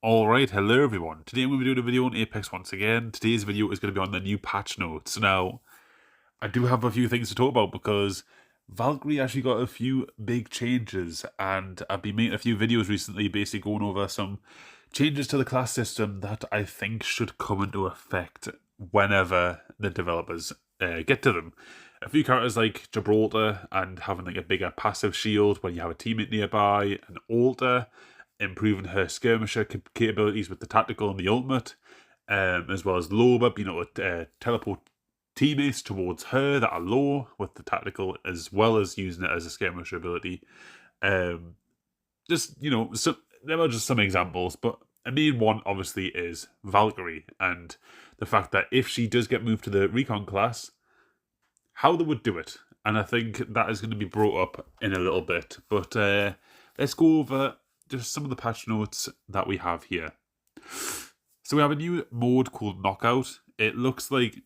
Alright, hello everyone. Today I'm going to be doing a video on Apex once again. Today's video is going to be on the new patch notes. Now, I do have a few things to talk about because Valkyrie actually got a few big changes, and I've been making a few videos recently basically going over some changes to the class system that I think should come into effect whenever the developers get to them. A few characters like 𝗬𝗬𝗁 and having like a bigger passive shield when you have a teammate nearby, and 𝗬𝗁 improving her skirmisher capabilities with the tactical and the ultimate, as well as 𝗬𝗏 being able to teleport teammates towards her that are low with the tactical, as well as using it as a skirmisher ability. Just, so there are just some examples, but a main one obviously is Valkyrie, and the fact that if she does get moved to the recon class, how they would do it. And I think that is going to be brought up in a little bit, but let's go over just some of the patch notes that we have here. So we have a new mode called Knockout. It looks like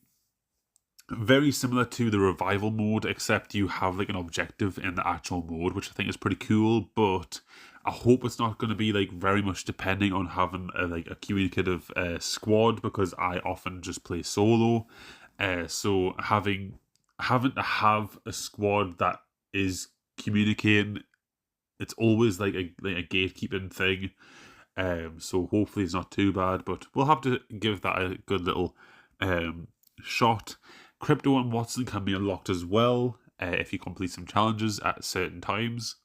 very similar to the revival mode, except you have like an objective in the actual mode, which I think is pretty cool, but I hope it's not going to be like very much depending on having a communicative squad, because I often just play solo. So having to have a squad that is communicating, it's always like a gatekeeping thing. So hopefully it's not too bad, but we'll have to give that a good little shot. Crypto and 𝗦𝘂𝗯𝘀𝗰𝗿 can be unlocked as well if you complete some challenges at certain times.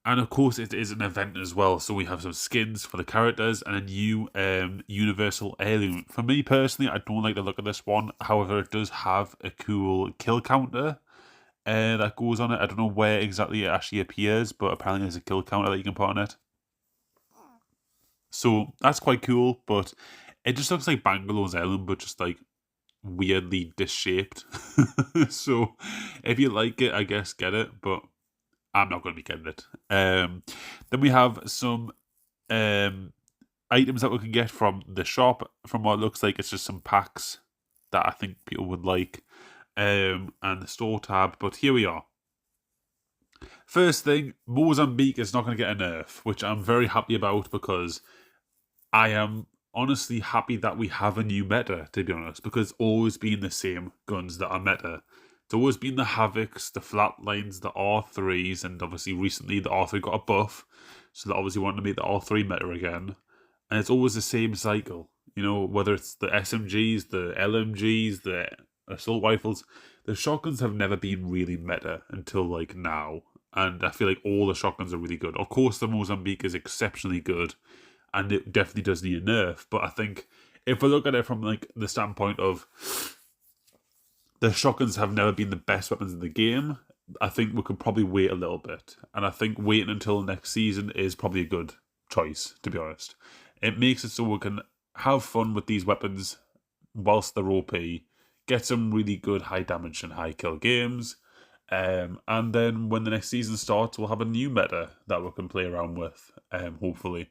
And of course it is an event as well, so we have some skins for the characters and a new universal heirloom. For me personally, I don't like the look of this one. However, it does have a cool kill counter that goes on it. I don't know where exactly it actually appears, but apparently there's a kill counter that you can put on it. So that's quite cool, but it just looks like Bangalow's heirloom, but just like weirdly disshaped. So if you like it, I guess get it, but I'm not going to be getting it. Then we have some items that we can get from the shop. From what it looks like, it's just some packs that I think people would like, and the store tab. But here we are. First thing, Mozambique is not going to get a nerf, which I'm very happy about, because I am honestly happy that we have a new meta, to be honest, because it's always been the same guns that are meta. It's always been the Havocs, the Flatlines, the R3s, and obviously recently the R3 got a buff, so they obviously wanted to make the R3 meta again. And it's always the same cycle, whether it's the SMGs, the LMGs, the assault rifles. The shotguns have never been really meta until like now, and I feel like all the shotguns are really good. Of course, the Mozambique is exceptionally good, and it definitely does need a nerf, but I think if we look at it from like the standpoint of the shotguns have never been the best weapons in the game, I think we could probably wait a little bit. And I think waiting until next season is probably a good choice, to be honest. It makes it so we can have fun with these weapons whilst they're OP, get some really good high damage and high kill games, and then when the next season starts, we'll have a new meta that we can play around with, hopefully.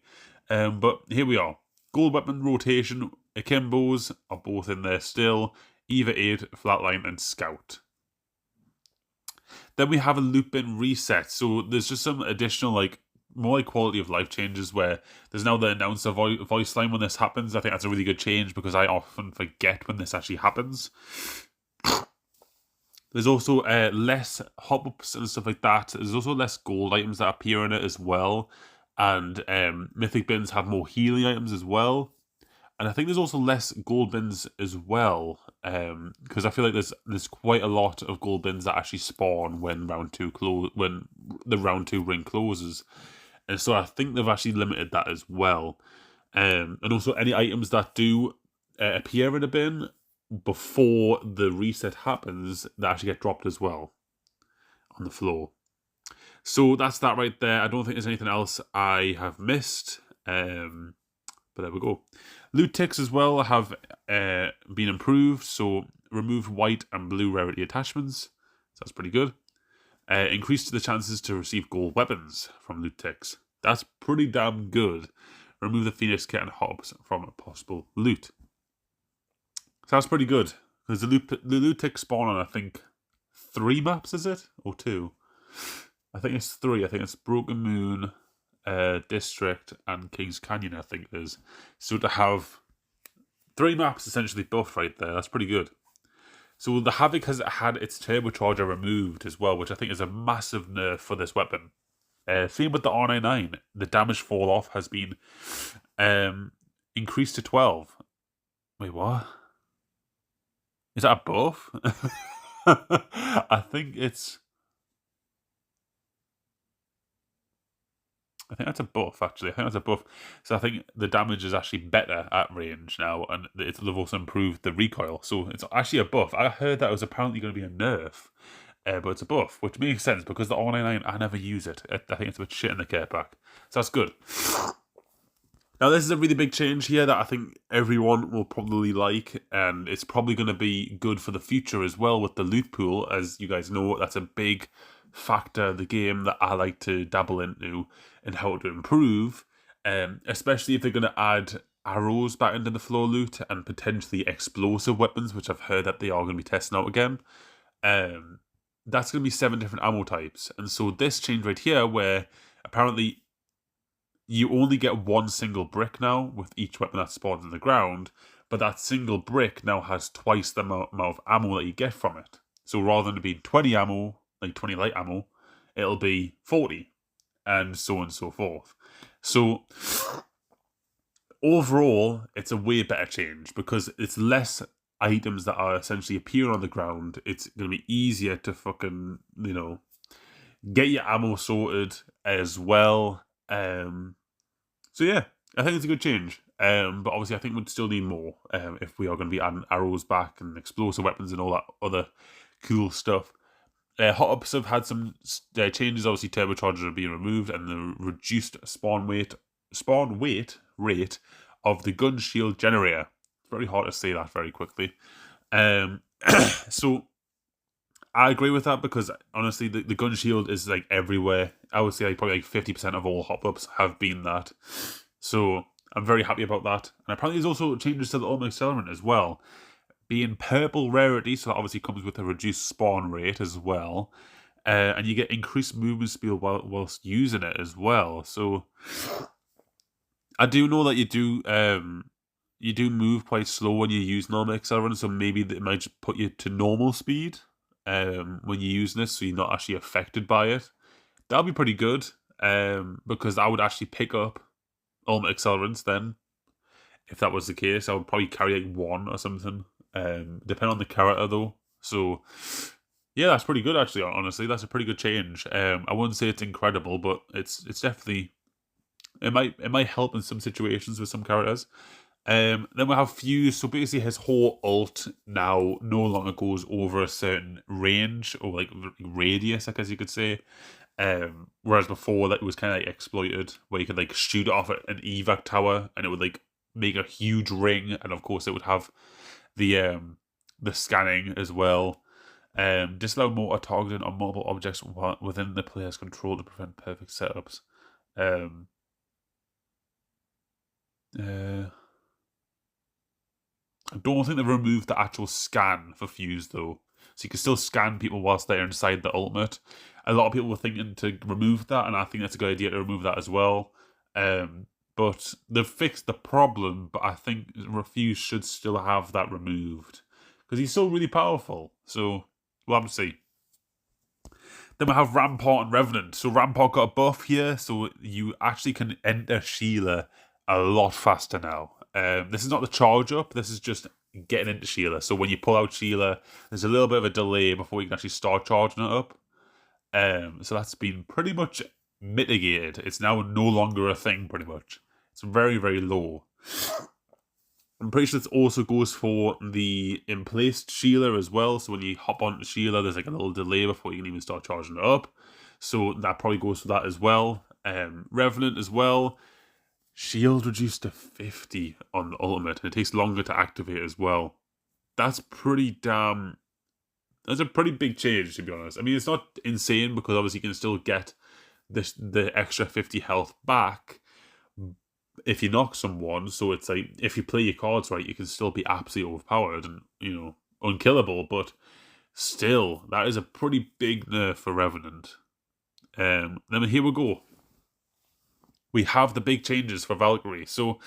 But here we are. Gold weapon rotation, Akimbos are both in there still. Eva 8, Flatline, and Scout. Then we have a loop bin reset. So there's just some additional, more quality of life changes where there's now the announcer voice line when this happens. I think that's a really good change because I often forget when this actually happens. There's also less hop-ups and stuff like that. There's also less gold items that appear in it as well. And mythic bins have more healing items as well. And I think there's also less gold bins as well, because I feel like there's quite a lot of gold bins that actually spawn when when the round 2 ring closes, and so I think they've actually limited that as well. And also any items that do appear in a bin before the reset happens, they actually get dropped as well on the floor. So that's that right there. I don't think there's anything else I have missed. But there we go. Loot ticks as well have been improved. So removed white and blue rarity attachments. So that's pretty good. Increased the chances to receive gold weapons from loot ticks. That's pretty damn good. Remove the Phoenix kit and hops from possible loot. So that's pretty good. Because the loot ticks spawn on, I think, 3 maps, is it? Or 2? I think it's 3. I think it's Broken Moon, District, and Kings Canyon, I think it is. So to have 3 maps essentially buffed right there, that's pretty good. So the Havoc has had its turbocharger removed as well, which I think is a massive nerf for this weapon. Same with the R99. The damage fall off has been increased to 12. Wait, what? Is that a buff? I think that's a buff, actually. I think that's a buff. So I think the damage is actually better at range now, and they've also improved the recoil. So it's actually a buff. I heard that it was apparently going to be a nerf, but it's a buff, which makes sense because the R99, I never use it. I think it's a bit shit in the care pack. So that's good. Now, this is a really big change here that I think everyone will probably like, and it's probably going to be good for the future as well with the loot pool. As you guys know, that's a big factor of the game that I like to dabble into and how to improve, especially if they're going to add arrows back into the floor loot and potentially explosive weapons, which I've heard that they are going to be testing out again. That's going to be 7 different ammo types. And so this change right here, where apparently you only get 1 single brick now with each weapon that spawns in the ground, but that single brick now has twice the amount of ammo that you get from it. So rather than it being 20 ammo, like 20 light ammo, it'll be 40, and so on and so forth. So overall, it's a way better change because it's less items that are essentially appearing on the ground. It's going to be easier to fucking, get your ammo sorted as well. So yeah, I think it's a good change. But obviously I think we'd still need more if we are going to be adding arrows back and explosive weapons and all that other cool stuff. Hot Ups have had some changes. Obviously turbochargers are being removed and the reduced spawn weight rate of the gun shield generator. It's very hard to say that very quickly. So I agree with that because honestly the gun shield is like everywhere. I would say probably like 50% of all hop-ups have been that. So I'm very happy about that. And apparently there's also changes to the ultimate accelerant as well. Being purple rarity, so that obviously comes with a reduced spawn rate as well. And you get increased movement speed whilst using it as well. So I do know that you do move quite slow when you use normal accelerant, so maybe it might just put you to normal speed when you're using this, so you're not actually affected by it. That'll be pretty good, because I would actually pick up ultimate accelerants then. If that was the case, I would probably carry like 1 or something, depending on the character though. So yeah, that's pretty good actually, honestly. That's a pretty good change. I wouldn't say it's incredible, but it's definitely, it might help in some situations with some characters. Then we have Fuse. So basically his whole ult now no longer goes over a certain range or like radius, I guess you could say. Whereas before that was kind of like exploited, where you could like shoot it off at an evac tower and it would like make a huge ring, and of course it would have the scanning as well. Disallow mortar targeting on multiple objects within the player's control to prevent perfect setups. I don't think they've removed the actual scan for Fuse though. So you can still scan people whilst they're inside the ultimate. A lot of people were thinking to remove that, and I think that's a good idea to remove that as well. But they've fixed the problem, but I think Fuse should still have that removed. Because he's still really powerful. So we'll have to see. Then we have Rampart and Revenant. So Rampart got a buff here, so you actually can enter Sheila a lot faster now. This is not the charge up, this is just getting into Sheila. So when you pull out Sheila, there's a little bit of a delay before you can actually start charging it up. So that's been pretty much mitigated. It's now no longer a thing, pretty much. It's very, very low. I'm pretty sure this also goes for the in-place Sheila as well. So when you hop onto Sheila, there's like a little delay before you can even start charging it up. So that probably goes for that as well. Revenant as well. Shield reduced to 50 on the ultimate, and it takes longer to activate as well. That's pretty damn... That's a pretty big change, to be honest. I mean, it's not insane, because obviously you can still get the extra 50 health back if you knock someone. So it's like, if you play your cards right, you can still be absolutely overpowered and, unkillable. But still, that is a pretty big nerf for Revenant. Then here we go. we have the big changes for Valkyrie. So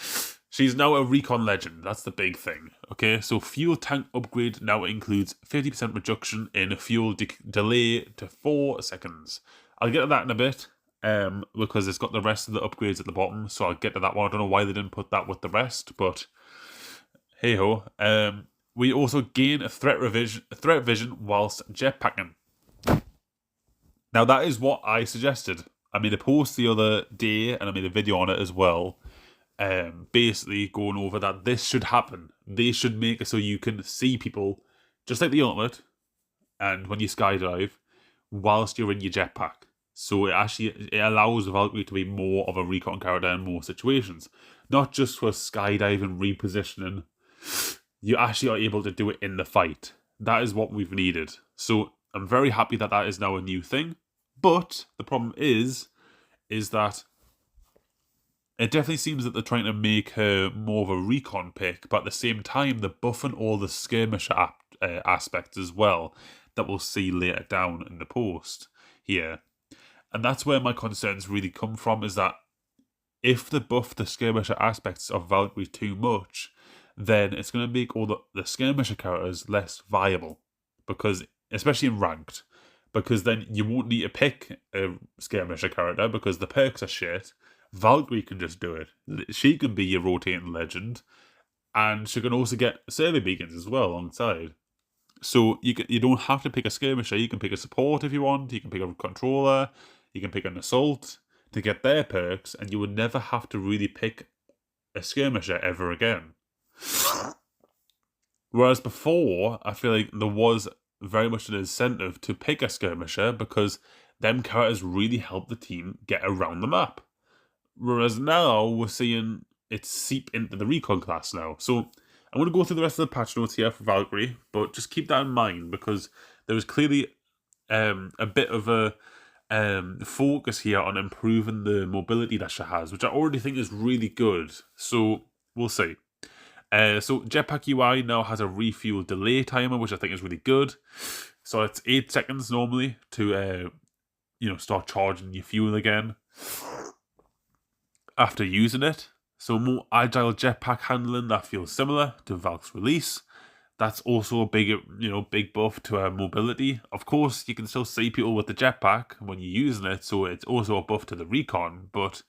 she's now a recon legend. That's the big thing. Okay, so fuel tank upgrade now includes 50% reduction in fuel delay to 4 seconds. I'll get to that in a bit because it's got the rest of the upgrades at the bottom. So I'll get to that one. I don't know why they didn't put that with the rest, but hey ho. We also gain a threat vision whilst jetpacking. Now that is what I suggested. I made a post the other day and I made a video on it as well. Basically going over that this should happen. They should make it so you can see people just like the ultimate and when you skydive whilst you're in your jetpack. So it allows Valkyrie to be more of a recon character in more situations. Not just for skydiving, repositioning. You actually are able to do it in the fight. That is what we've needed. So I'm very happy that that is now a new thing. But the problem is that it definitely seems that they're trying to make her more of a recon pick, but at the same time, they're buffing all the skirmisher aspects as well that we'll see later down in the post here. And that's where my concerns really come from, is that if they buff the skirmisher aspects of Valkyrie too much, then it's going to make all the skirmisher characters less viable, because especially in ranked. Because then you won't need to pick a skirmisher character because the perks are shit. Valkyrie can just do it. She can be your rotating legend. And she can also get survey beacons as well alongside. So you don't have to pick a skirmisher. You can pick a support if you want. You can pick a controller. You can pick an assault to get their perks. And you would never have to really pick a skirmisher ever again. Whereas before, I feel like there was very much an incentive to pick a skirmisher because them characters really help the team get around the map. Whereas now we're seeing it seep into the recon class now. So I'm going to go through the rest of the patch notes here for Valkyrie, but just keep that in mind because there is clearly a bit of a focus here on improving the mobility that she has, which I already think is really good. So we'll see. So Jetpack UI now has a refuel delay timer, which I think is really good. So it's 8 seconds normally to start charging your fuel again after using it. So more agile jetpack handling that feels similar to Valk's release. That's also a big buff to our mobility. Of course, you can still see people with the jetpack when you're using it, so it's also a buff to the recon. But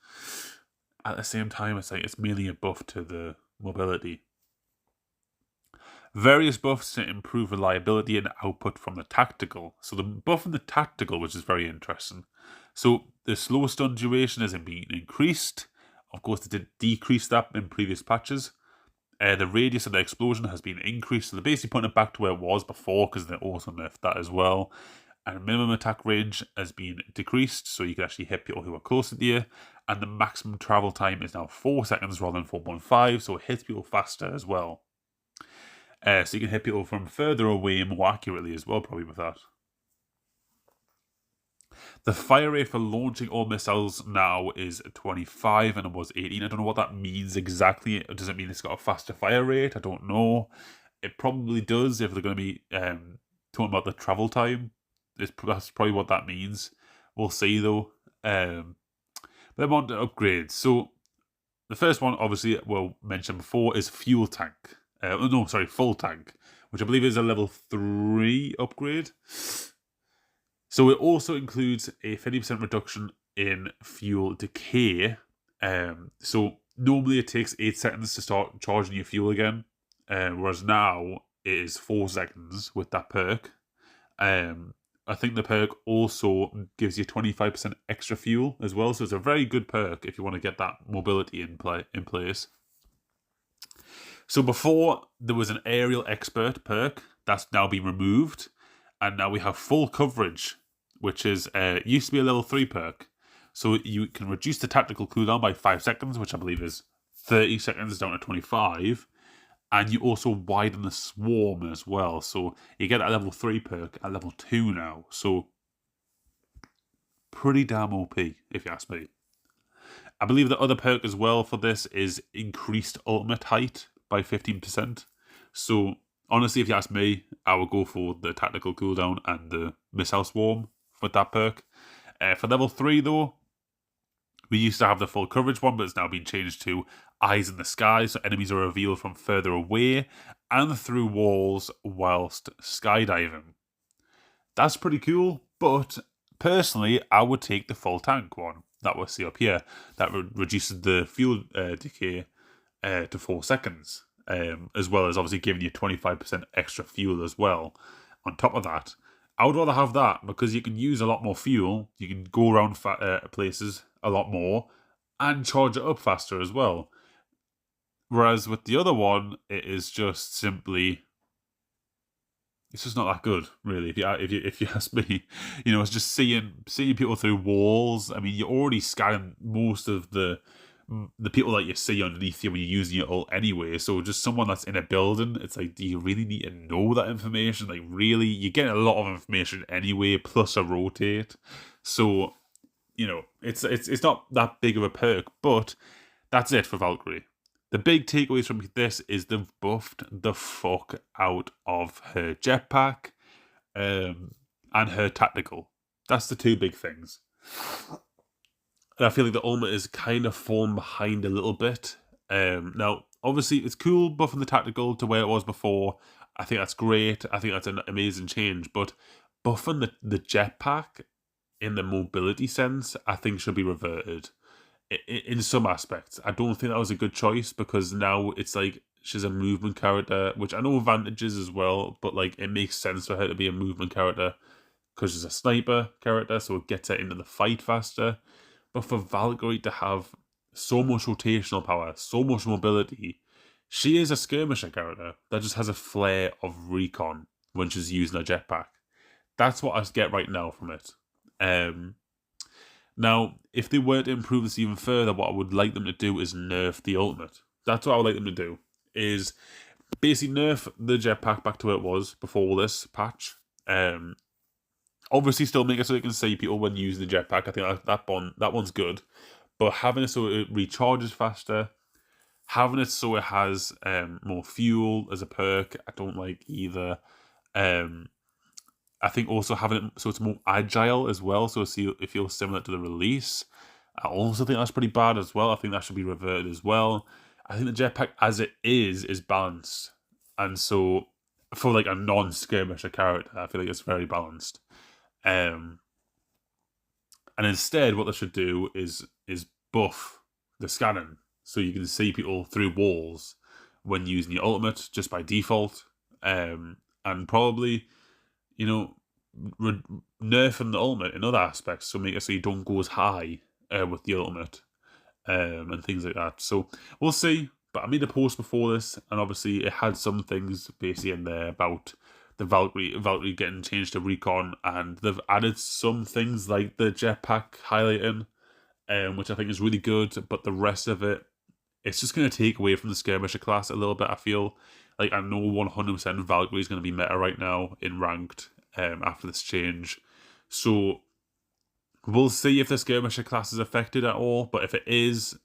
at the same time, it's mainly a buff to the mobility. Various buffs to improve reliability and output from the tactical. So the buff in the tactical, which is very interesting. So the slow stun duration has been increased. Of course, they did decrease that in previous patches. The radius of the explosion has been increased. So they're basically putting it back to where it was before because they also nerfed that as well. And minimum attack range has been decreased, so you can actually hit people who are closer to you. And the maximum travel time is now 4 seconds rather than 4.5, so it hits people faster as well. So you can hit people from further away more accurately as well, probably with that. The fire rate for launching all missiles now is 25 and it was 18. I don't know what that means exactly. Does it mean it's got a faster fire rate? I don't know. It probably does if they're going to be talking about the travel time. That's probably what that means. We'll see though. Then on to upgrades. So the first one, obviously, we'll mention before, is fuel tank. Full tank, which I believe is a level 3 upgrade. So it also includes a 50% reduction in fuel decay. So normally it takes 8 seconds to start charging your fuel again, whereas now it is 4 seconds with that perk. I think the perk also gives you 25% extra fuel as well, so it's a very good perk if you want to get that mobility in place. So before, there was an aerial expert perk that's now been removed, and now we have full coverage, which is used to be a level 3 perk. So you can reduce the tactical cooldown by 5 seconds, which I believe is 30 seconds down to 25. And you also widen the swarm as well. So you get a level 3 perk at level 2 now. So pretty damn OP, if you ask me. I believe the other perk as well for this is increased ultimate height by 15%. So honestly, if you ask me, I would go for the tactical cooldown and the missile swarm with that perk. For level 3 though, We used to have the full coverage one, but it's now been changed to eyes in the sky, so enemies are revealed from further away and through walls whilst skydiving. That's pretty cool, but personally, I would take the full tank one that we see up here. That reduces the fuel decay to 4 seconds, as well as obviously giving you 25% extra fuel as well. On top of that, I would rather have that because you can use a lot more fuel, you can go around places a lot more, and charge it up faster as well. Whereas with the other one, it is just simply, it's just not that good, really. If you ask me, it's just seeing people through walls. I mean, you're already scanning most of the people that you see underneath you when you're using your ult anyway. So just someone that's in a building, it's like, do you really need to know that information? Like, really, you're getting a lot of information anyway, plus a rotate. So, it's not that big of a perk, but that's it for Valkyrie. The big takeaways from this is they've buffed the fuck out of her jetpack and her tactical. That's the two big things. And I feel like the ultimate is kind of fallen behind a little bit. Now, obviously, it's cool buffing the tactical to where it was before. I think that's great. I think that's an amazing change. But buffing the jetpack in the mobility sense, I think should be reverted. In some aspects, I don't think that was a good choice because now it's like she's a movement character, which I know advantages as well, but like it makes sense for her to be a movement character because she's a sniper character, so it gets her into the fight faster. But for Valkyrie to have so much rotational power, so much mobility, she is a skirmisher character that just has a flair of recon when she's using her jetpack. That's what I get right now from it. Now, if they were to improve this even further, what I would like them to do is nerf the ultimate. That's what I would like them to do, is basically nerf the jetpack back to where it was before this patch. Obviously still make it so you can see people when using the jetpack. I think that one's good. But having it so it recharges faster, having it so it has more fuel as a perk, I don't like either. I think also having it so it's more agile as well, so it feels similar to the release. I also think that's pretty bad as well. I think that should be reverted as well. I think the jetpack as it is balanced. And so for like a non-skirmisher character, I feel like it's very balanced. And instead what they should do is buff the scanning so you can see people through walls when using your ultimate just by default. And probably nerfing the ultimate in other aspects, so make it so you don't go as high with the ultimate and things like that. So we'll see. But I made a post before this, and obviously it had some things basically in there about the Valkyrie getting changed to recon, and they've added some things like the jetpack highlighting, which I think is really good. But the rest of it, it's just going to take away from the skirmisher class a little bit. I feel like I know 100% Valkyrie is going to be meta right now in ranked after this change. So we'll see if the skirmisher class is affected at all. But if it is,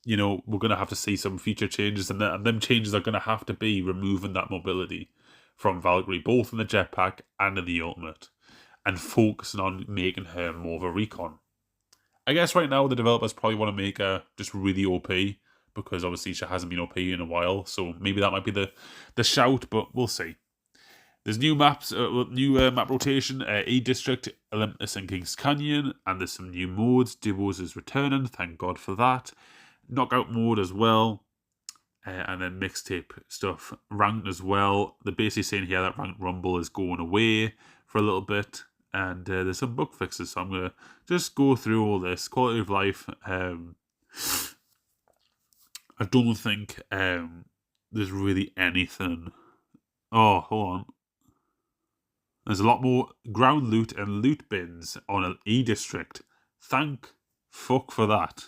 we're going to have to see some future changes. And them changes are going to have to be removing that mobility from Valkyrie, both in the jetpack and in the ultimate, and focusing on making her more of a recon. I guess right now the developers probably want to make her just really OP, because obviously she hasn't been OP in a while, so maybe that might be the shout, but we'll see. There's new maps, map rotation, E District, Olympus and Kings Canyon, and there's some new modes. Duos is returning, thank God for that. Knockout mode as well, and then mixtape stuff. Ranked as well. They're basically saying here that Ranked Rumble is going away for a little bit, and there's some bug fixes, so I'm going to just go through all this. Quality of life, I don't think there's really anything. Oh, hold on. There's a lot more ground loot and loot bins on an E District. Thank fuck for that.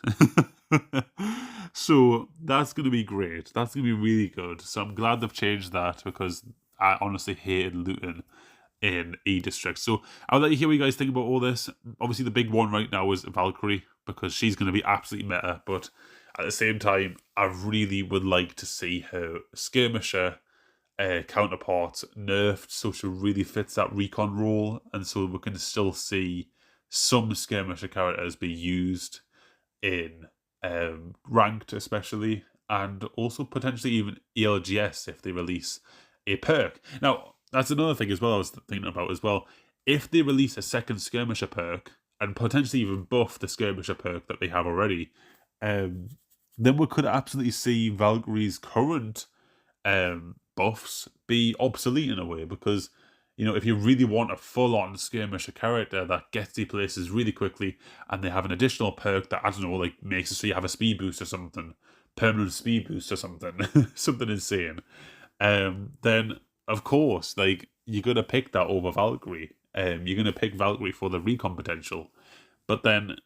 So that's going to be great. That's going to be really good. So I'm glad they've changed that, because I honestly hated looting in E District. So I'll let you hear what you guys think about all this. Obviously the big one right now is Valkyrie, because she's going to be absolutely meta, but at the same time, I really would like to see her skirmisher counterpart nerfed so she really fits that recon role, and so we can still see some skirmisher characters be used in ranked especially, and also potentially even ELGS if they release a perk. Now, that's another thing as well I was thinking about as well. If they release a second Skirmisher perk, and potentially even buff the Skirmisher perk that they have already, then we could absolutely see Valkyrie's current buffs be obsolete in a way, because if you really want a full-on skirmisher character that gets the places really quickly, and they have an additional perk that, I don't know, like makes it so you have a speed boost or something, permanent speed boost or something, something insane, then of course, like, you're gonna pick that over Valkyrie. You're gonna pick Valkyrie for the recon potential, but then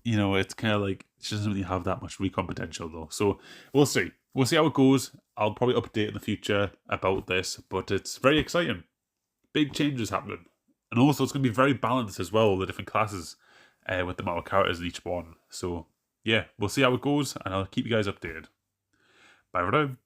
it's kind of like she doesn't really have that much recon potential though. So we'll see. We'll see how it goes. I'll probably update in the future about this, but it's very exciting. Big changes happening. And also it's going to be very balanced as well, the different classes with the amount of characters in each one. So yeah, we'll see how it goes, and I'll keep you guys updated. Bye for now.